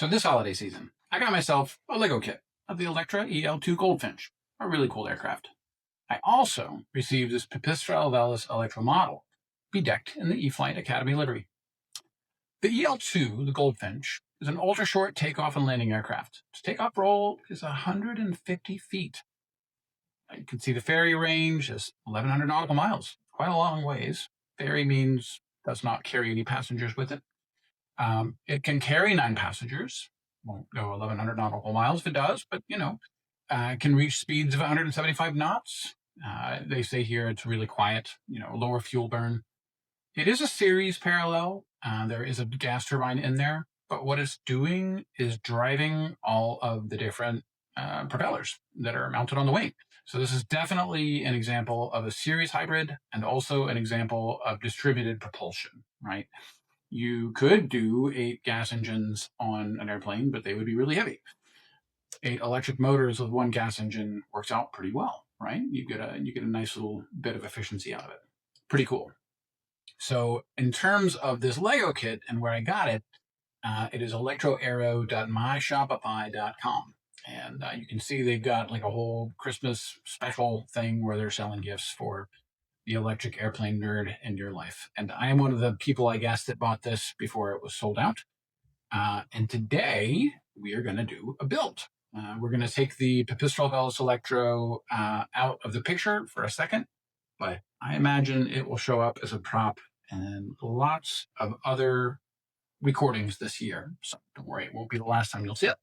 So this holiday season, I got myself a Lego kit of the Electra EL2 Goldfinch, a really cool aircraft. I also received this Pipistrel Velis Electra model, bedecked in the E-Flight Academy livery. The EL2, the Goldfinch, is an ultra-short takeoff and landing aircraft. Its takeoff roll is 150 feet. You can see the ferry range is 1,100 nautical miles, quite a long ways. Ferry means does not carry any passengers with it. It can carry 9 passengers. Won't go 1,100 nautical miles if it does, but can reach speeds of 175 knots. They say here it's really quiet, lower fuel burn. It is a series parallel. There is a gas turbine in there, but what it's doing is driving all of the different propellers that are mounted on the wing. So this is definitely an example of a series hybrid and also an example of distributed propulsion, right? You could do 8 gas engines on an airplane, but they would be really heavy. 8 electric motors with 1 gas engine works out pretty well, right? You get a nice little bit of efficiency out of it. Pretty cool. So in terms of this Lego kit and where I got it, it is electroaero.myshopify.com. And you can see they've got like a whole Christmas special thing where they're selling gifts for the electric airplane nerd in your life. And I am one of the people, I guess, that bought this before it was sold out. And today we are going to do a build. We're going to take the Pipistrel Velis Electro out of the picture for a second, but I imagine it will show up as a prop in lots of other recordings this year. So don't worry, it won't be the last time you'll see it.